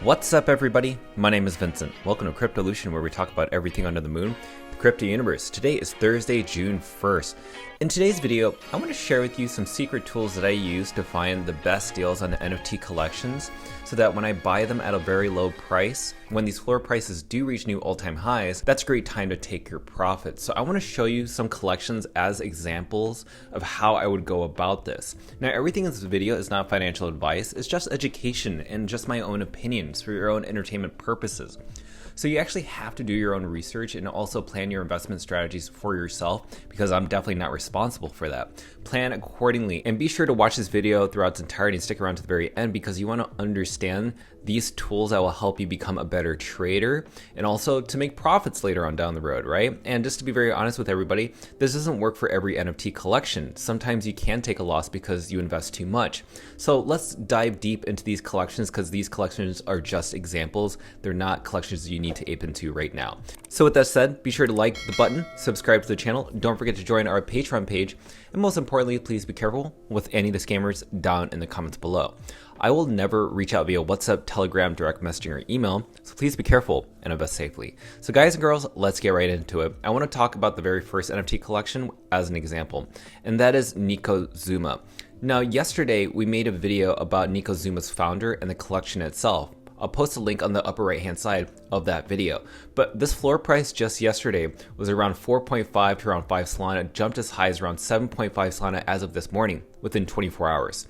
What's up, everybody? My name is Vincent. Welcome to Cryptolution, where we talk about everything under the moon, the crypto universe. Today is Thursday, June 1st. In today's video, I want to share with you some secret tools that I use to find the best deals on the NFT collections, so that when I buy them at a very low price, when these floor prices do reach new all-time highs, that's a great time to take your profits. So I want to show you some collections as examples of how I would go about this. Now, everything in this video is not financial advice, it's just education and just my own opinions for your own entertainment purposes. So you actually have to do your own research and also plan your investment strategies for yourself, because I'm definitely not responsible for that. Plan accordingly, and be sure to watch this video throughout its entirety and stick around to the very end, because you want to understand these tools that will help you become a better trader and also to make profits later on down the road, right? And just to be very honest with everybody, this doesn't work for every NFT collection. Sometimes you can take a loss because you invest too much. So let's dive deep into these collections, because these collections are just examples. They're not collections you need to ape into right now. So with that said, be sure to like the button, subscribe to the channel, don't forget to join our Patreon page, and most importantly, please be careful with any of the scammers down in the comments below. I will never reach out via WhatsApp, Telegram, direct messaging, or email, so please be careful and invest safely. So guys and girls, let's get right into it. I want to talk about the very first NFT collection as an example, and that is Nico Zuma. Now, yesterday we made a video about Nico Zuma's founder and the collection itself. I'll post a link on the upper right hand side of that video. But this floor price just yesterday was around 4.5 to around 5 Solana, jumped as high as around 7.5 Solana as of this morning within 24 hours.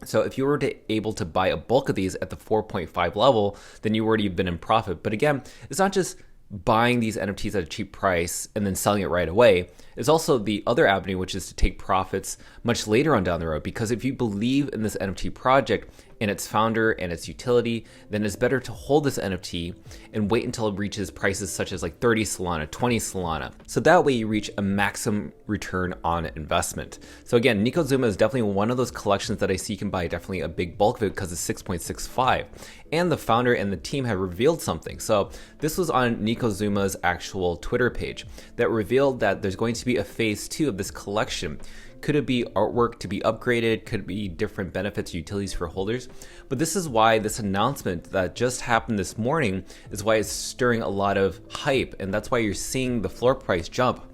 So if you were able to buy a bulk of these at the 4.5 level, then you already have been in profit. But again, it's not just buying these NFTs at a cheap price and then selling it right away. It's also the other avenue, which is to take profits much later on down the road. Because if you believe in this NFT project and its founder and its utility, then it's better to hold this NFT and wait until it reaches prices such as like 30 Solana, 20 Solana. So that way you reach a maximum return on investment. So again, Nico Zuma is definitely one of those collections that I see you can buy definitely a big bulk of it, because it's 6.65. And the founder and the team have revealed something. So this was on Nico Zuma's actual Twitter page that revealed that there's going to be a phase 2 of this collection. Could it be artwork to be upgraded? Could it be different benefits, utilities for holders? But this is why this announcement that just happened this morning is why it's stirring a lot of hype, and that's why you're seeing the floor price jump.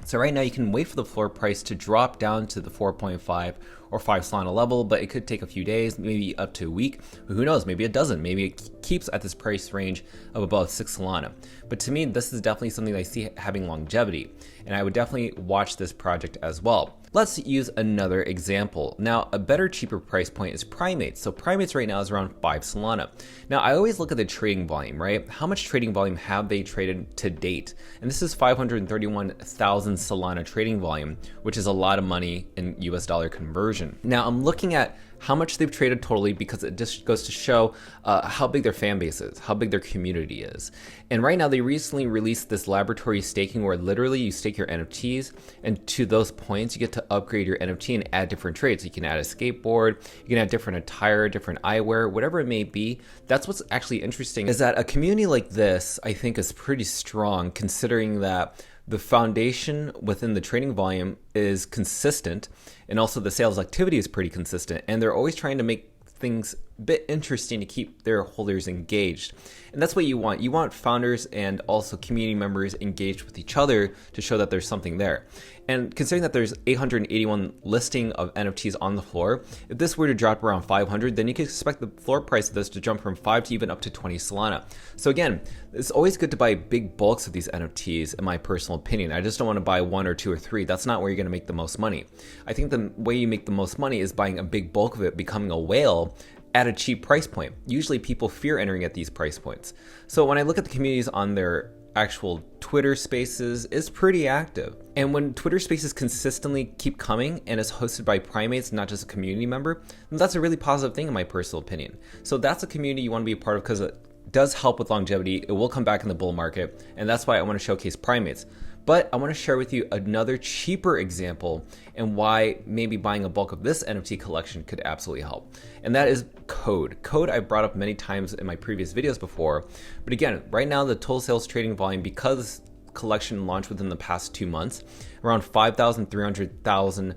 So right now you can wait for the floor price to drop down to the 4.5 or 5 Solana level, but it could take a few days, maybe up to a week. Who knows? Maybe it doesn't. Maybe it keeps at this price range of about 6 Solana. But to me, this is definitely something that I see having longevity, and I would definitely watch this project as well. Let's use another example. Now, a better, cheaper price point is Primates. So Primates right now is around 5 Solana. Now, I always look at the trading volume, right? How much trading volume have they traded to date? And this is 531,000 Solana trading volume, which is a lot of money in US dollar conversion. Now, I'm looking at how much they've traded totally, because it just goes to show how big their fan base is, how big their community is. And right now they recently released this laboratory staking, where literally you stake your NFTs, and to those points you get to upgrade your NFT and add different trades. So you can add a skateboard, you can add different attire, different eyewear, whatever it may be. That's what's actually interesting, is that a community like this I think is pretty strong, considering that the foundation within the trading volume is consistent, and also the sales activity is pretty consistent, and they're always trying to make things a bit interesting to keep their holders engaged. And that's what you want. You want founders and also community members engaged with each other to show that there's something there. And considering that there's 881 listing of NFTs on the floor, if this were to drop around 500, then you can expect the floor price of this to jump from 5 to even up to 20 Solana. So again, it's always good to buy big bulks of these NFTs, in my personal opinion. I just don't want to buy 1 or 2 or 3. That's not where you're going to make the most money. I think the way you make the most money is buying a big bulk of it, becoming a whale at a cheap price point. Usually people fear entering at these price points. So when I look at the communities on their actual Twitter spaces, it's pretty active. And when Twitter spaces consistently keep coming and is hosted by Primates, not just a community member, then that's a really positive thing in my personal opinion. So that's a community you want to be a part of, because it does help with longevity. It will come back in the bull market, and that's why I want to showcase Primates. But I want to share with you another cheaper example and why maybe buying a bulk of this NFT collection could absolutely help. And that is Code. Code I brought up many times in my previous videos before. But again, right now the total sales trading volume, because collection launched within the past 2 months, around 5,000, 300,000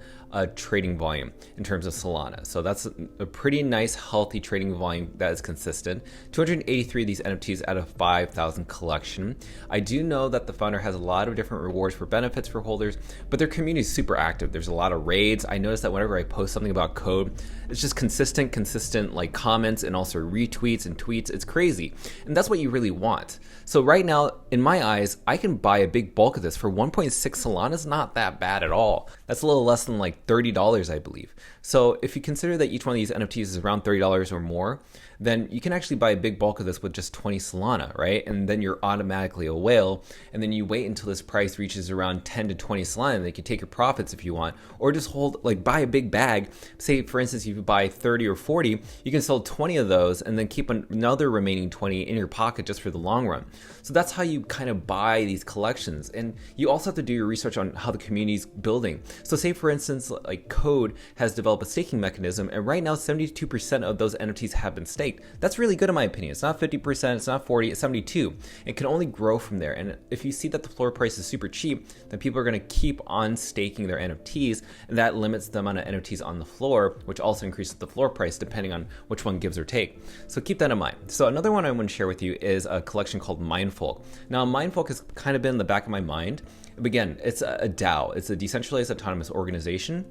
trading volume in terms of Solana. So that's a pretty nice, healthy trading volume that is consistent. 283 of these NFTs out of 5,000 collection. I do know that the founder has a lot of different rewards for benefits for holders, but their community is super active. There's a lot of raids. I noticed that whenever I post something about code, it's just consistent like comments and also retweets and tweets. It's crazy. And that's what you really want. So right now, in my eyes, I can buy a big bulk of this for 1.6 Solana. Is not that bad at all. That's a little less than like $30, I believe. So if you consider that each one of these NFTs is around $30 or more, then you can actually buy a big bulk of this with just 20 Solana, right? And then you're automatically a whale. And then you wait until this price reaches around 10 to 20 Solana, and they can take your profits if you want, or just hold, like buy a big bag. Say, for instance, if you buy 30 or 40, you can sell 20 of those and then keep another remaining 20 in your pocket just for the long run. So that's how you kind of buy these collections. And you also have to do your research on how the community is building. So say, for instance, like Code has developed a staking mechanism, and right now 72% of those NFTs have been staked. That's really good in my opinion. It's not 50%, it's not 40, it's 72. It can only grow from there. And if you see that the floor price is super cheap, then people are going to keep on staking their NFTs, and that limits the amount of NFTs on the floor, which also increases the floor price depending on which one gives or take. So keep that in mind. So another one I want to share with you is a collection called Mindfolk. Now, Mindfolk has kind of been in the back of my mind. But again, it's a DAO. It's a decentralized autonomous organization.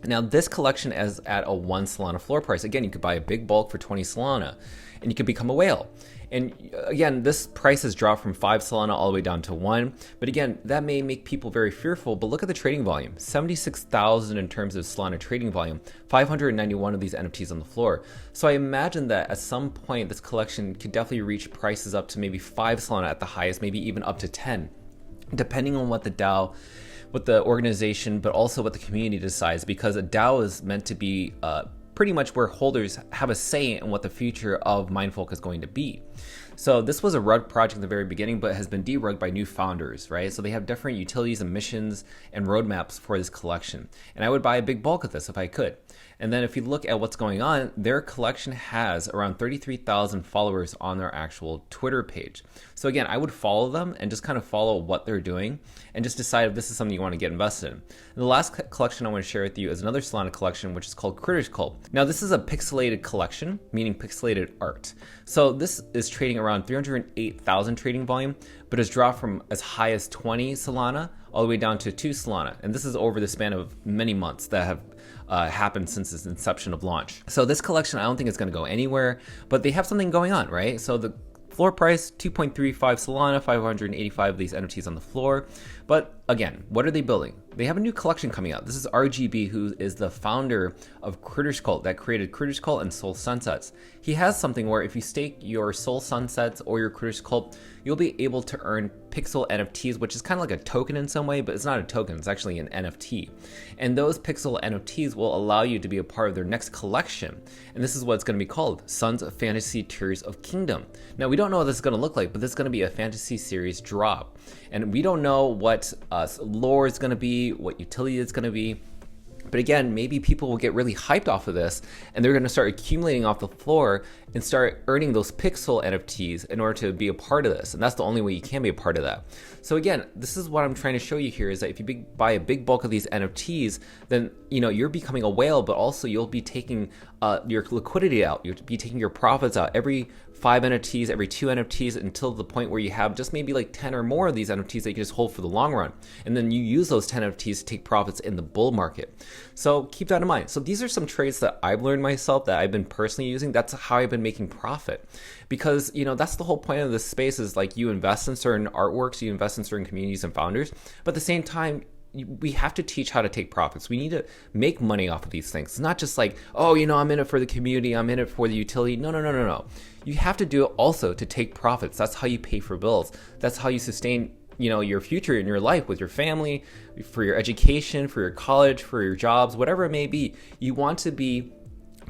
Now, this collection is at a 1 Solana floor price. Again, you could buy a big bulk for 20 Solana, and you could become a whale. And again, this price has dropped from 5 Solana all the way down to 1. But again, that may make people very fearful, but look at the trading volume. 76,000 in terms of Solana trading volume, 591 of these NFTs on the floor. So I imagine that at some point, this collection could definitely reach prices up to maybe 5 Solana at the highest, maybe even up to 10, depending on what the DAO, what the organization, but also what the community decides, because a DAO is meant to be pretty much where holders have a say in what the future of Mindfolk is going to be. So this was a rug project at the very beginning, but has been derugged by new founders, right? So they have different utilities and missions and roadmaps for this collection. And I would buy a big bulk of this if I could. And then if you look at what's going on, their collection has around 33,000 followers on their actual Twitter page. So again, I would follow them and just kind of follow what they're doing and just decide if this is something you want to get invested in. And the last collection I want to share with you is another Solana collection, which is called Cryptolution. Now, this is a pixelated collection, meaning pixelated art. So this is trading around 308,000 trading volume, but has dropped from as high as 20 Solana all the way down to 2 Solana. And this is over the span of many months that have happened since its inception of launch. So this collection, I don't think it's going to go anywhere, but they have something going on, right? So the floor price, 2.35 Solana, 585 of these NFTs on the floor. But again, what are they building? They have a new collection coming out. This is RGB, who is the founder of Cryptolution that created Cryptolution and Soul Sunsets. He has something where if you stake your Soul Sunsets or your Cryptolution, you'll be able to earn pixel NFTs, which is kind of like a token in some way, but it's not a token, it's actually an NFT. And those pixel NFTs will allow you to be a part of their next collection. And this is what it's going to be called, Sons of Fantasy Tears of Kingdom. Now, we don't know what this is going to look like, but this is going to be a fantasy series drop. And we don't know what lore is going to be, what utility it's going to be. But again, maybe people will get really hyped off of this and they're going to start accumulating off the floor and start earning those pixel NFTs in order to be a part of this. And that's the only way you can be a part of that. So again, this is what I'm trying to show you here is that if you buy a big bulk of these NFTs, then you're becoming a whale, but also you'll be taking your liquidity out. You'll be taking your profits out every 5 NFTs, every 2 NFTs until the point where you have just maybe like 10 or more of these NFTs that you can just hold for the long run. And then you use those 10 NFTs to take profits in the bull market. So keep that in mind. So these are some trades that I've learned myself that I've been personally using. That's how I've been making profit. Because, that's the whole point of this space is like you invest in certain artworks, you invest in certain communities and founders, but at the same time, we have to teach how to take profits. We need to make money off of these things. It's not just like, I'm in it for the community, I'm in it for the utility. No. You have to do it also to take profits. That's how you pay for bills. That's how you sustain, your future in your life with your family, for your education, for your college, for your jobs, whatever it may be. You want to be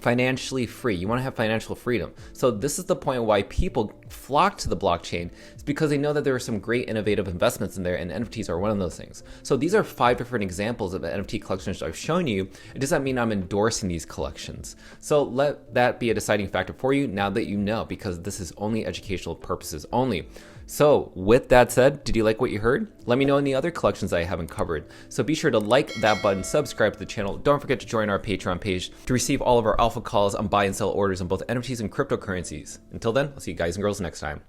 financially free. You want to have financial freedom. So this is the point why people flock to the blockchain. It's because they know that there are some great innovative investments in there, and NFTs are one of those things. So these are 5 different examples of the NFT collections I've shown you. It doesn't mean I'm endorsing these collections. So let that be a deciding factor for you now that you know, because this is only educational purposes only. So with that said, did you like what you heard? Let me know in the other collections I haven't covered. So be sure to like that button, subscribe to the channel. Don't forget to join our Patreon page to receive all of our alpha calls on buy and sell orders on both NFTs and cryptocurrencies. Until then, I'll see you guys and girls next time.